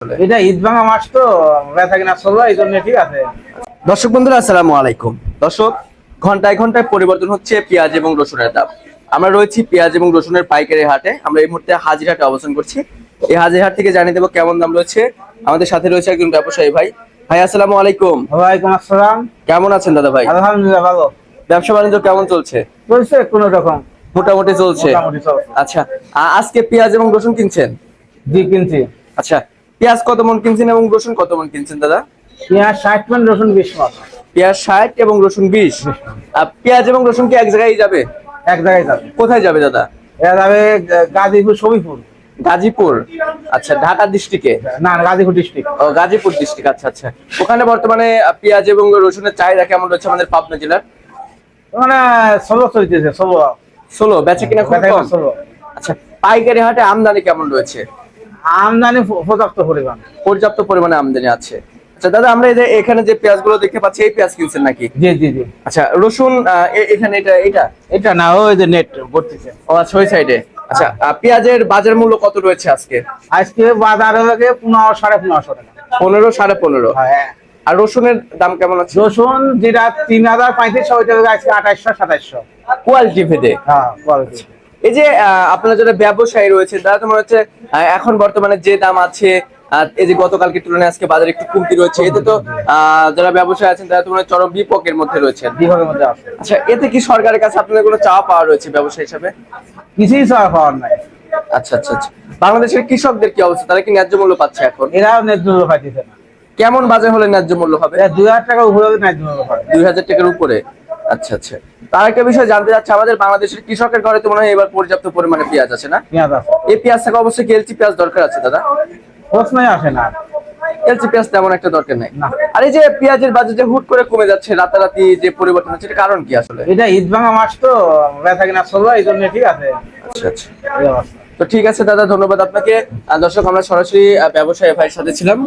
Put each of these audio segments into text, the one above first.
এটা ঈদ ভাঙা মাস তো বেচা কিনা চলবে এই জন্য ঠিক আছে। দর্শক বন্ধুরা আসসালামু আলাইকুম। দর্শক, ঘন্টায় ঘন্টায় পরিবর্তন হচ্ছে পেঁয়াজ এবং রসুনের দাম। আমরা রয়েছি পেঁয়াজ এবং রসুনের পাইকারি হাটে। আমরা এই মুহূর্তে হাজিরহাটে অবস্থান করছি। এই হাজিরহাট থেকে জানিয়ে দেবো কেমন দাম রয়েছে। আমাদের সাথে রয়েছে একজন ব্যবসায়ী ভাই। ভাই আসসালামু আলাইকুম। ওয়ালাইকুম আসসালাম। কেমন আছেন দাদা ভাই? আলহামদুলিল্লাহ ভালো। ব্যবসা বাণিজ্য কেমন চলছে? চলছে কোন রকম, মোটামুটি চলছে। মোটামুটি চলছে। আচ্ছা, আজকে পেঁয়াজ এবং রসুন কিনছেন? জি কিনছি। আচ্ছা, পেঁয়াজ কত মন কিনছেন এবং রসুন কত মন কিনছেন দাদা? পেঁয়াজ 60 মণ, রসুন 20 মণ। পেঁয়াজ 60 এবং রসুন 20। পেঁয়াজ এবং রসুন কি এক জায়গায় যাবে? এক জায়গায় যাবে। কোথায় যাবে দাদা? এটা যাবে গাজীপুর, সবিপুর। গাজীপুর? আচ্ছা, ঢাকা ডিস্ট্রিক্টে? না, গাজীপুর ডিস্ট্রিক্ট। ও, গাজীপুর ডিস্ট্রিক্ট। আচ্ছা আচ্ছা। ওখানে বর্তমানে পেঁয়াজ এবং রসুনের চাহিদা কেমন রয়েছে আমাদের পাবনা জেলার? মানে 16 চলতেছে, 16 বেচা কিনা খুব কম। 16। আচ্ছা, পাইকারি হাটে আমদানি কেমন রয়েছে? আমদানি পর্যাপ্ত পরিমাণ। পর্যাপ্ত পরিমাণে আমদানি আছে। আচ্ছা দাদা, আমরা এই যে এখানে যে পেঁয়াজগুলো দেখতে পাচ্ছি, এই পেঁয়াজ কিনছেন নাকি? জি জি জি। আচ্ছা, রসুন এখানে এটা এটা না, ওই যে নেট ভর্তিছে। ও আচ্ছা, ওই সাইডে। আচ্ছা, পেঁয়াজের বাজার মূল্য কত রয়েছে আজকে? আজকে বাজারে লাগে 15, 1550 টাকা। 15, 15.5। হ্যাঁ। আর রসুনের দাম কেমন আছে? রসুন যেটা 3035, ওইটা আজকে 2800, 2700। কোয়ালিটি ভেদে। হ্যাঁ, কোয়ালিটি। এই যে আপনারা যারা ব্যবসায়ী রয়েছে তারা তো মনে হচ্ছে এখন বর্তমানে যে দাম আছে, এই যে গতকালকে তুলনায় আজকে বাজারে একটু কমতি রয়েছে, এতে তো যারা ব্যবসায়ী আছেন তারা তো মনে হয় চরম বিপকের মধ্যে রয়েছেন। বিভাগের মধ্যে আছে। আচ্ছা, এতে কি সরকারের কাছে আপনাদের কোনো চাওয়া পাওয়া রয়েছে ব্যবসায়ী হিসাবে? কিছুই চাওয়া পাওয়ার নাই। আচ্ছা আচ্ছা আচ্ছা। বাংলাদেশের কৃষকদের কি অবস্থা? তারা কি ন্যায্য মূল্য পাচ্ছে এখন? এরাও ন্যায্য মূল্য পাইতেছে না। কেমন বাজার হলে ন্যায্য মূল্য হবে? 2000 টাকা উপরে ন্যায্য মূল্য পায়। 2000 টাকার উপরে? আচ্ছা আচ্ছা। তার একটা বিষয় জানতে চাচ্ছি, আমাদের বাংলাদেশের কৃষকের ঘরে তো মনে হয় এবার পর্যাপ্ত পরিমাণে পেঁয়াজ আছে না? পেঁয়াজ আছে। এই পেঁয়াজ থাকা অবশ্যই কি এলচি পেঁয়াজ দরকার আছে দাদা? প্রশ্নই আসে না। এলচি পেঁয়াজ তেমন একটা দরকার নেই। না। আর এই যে পেঁয়াজের বাজার যে হুট করে কমে যাচ্ছে, রাতারাতি যে পরিবর্তন হচ্ছে, এটা কারণ কি আসলে? এটা ঈদ ভাঙা মাস তো বেচা কিনা চলবে এই জন্য ঠিক আছে। আচ্ছা আচ্ছা। এই অবস্থা। তো ঠিক আছে দাদা, ধন্যবাদ আপনাকে। দর্শক, আমরা সরাসরি ব্যবসায়ী ভাইয়ের সাথে ছিলাম।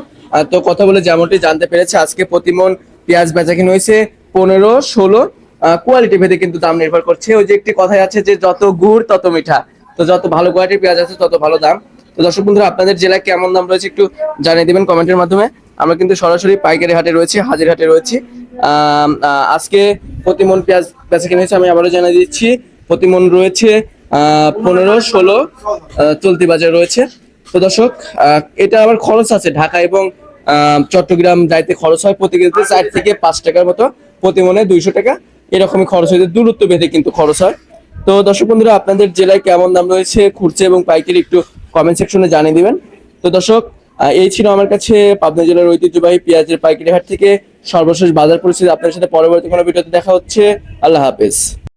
তো কথা বলে যেমনটি জানতে পেরেছে, আজকে প্রতিমন পেঁয়াজ বেচা কিনা হয়েছে 15, 16। কোয়ালিটি ভেদে কিন্তু দাম নির্ভর করছে। ওই যে একটি কথাই আছে যে যত গুড় তত মিঠা। তো যত ভালো কোয়ালিটির পেঁয়াজ আছে তত ভালো দাম। তো দর্শক বন্ধুরা, আপনাদের জেলায় কেমন দাম রয়েছে একটু জানিয়ে দিবেন কমেন্টের মাধ্যমে। আমরা কিন্তু সরাসরি পাইকারি হাটে রয়েছি, হাজির হাটে রয়েছি। আজকে প্রতিমন পেঁয়াজ বেচা কিনা হয়েছে, আমি আবারও জানিয়ে দিচ্ছি, প্রতিমন রয়েছে 15, 16 চলতি বাজার রয়েছে। তো দর্শক, এটা আবার খরচ আছে, ঢাকা এবং চট্টগ্রাম যাইতে খরচ হয় প্রতি কেজিতে 4 থেকে 5 টাকার মতো, প্রতি মনে 200 টাকা এরকমই খরচ হয়েছে, দূরত্ব ভেদে কিন্তু খরচ হয়। তো দর্শক বন্ধুরা, আপনাদের জেলায় কেমন দাম রয়েছে খুচরা এবং পাইকারি একটু কমেন্ট সেকশনে জানিয়ে দিবেন। তো দর্শক, এই ছিল আমার কাছে পাবনা জেলার ঐতিহ্যবাহী পেঁয়াজের পাইকারি হাট থেকে সর্বশেষ বাজার পরিস্থিতি। আপনার সাথে পরবর্তী কোনো ভিডিওতে দেখা হচ্ছে। আল্লাহ হাফেজ।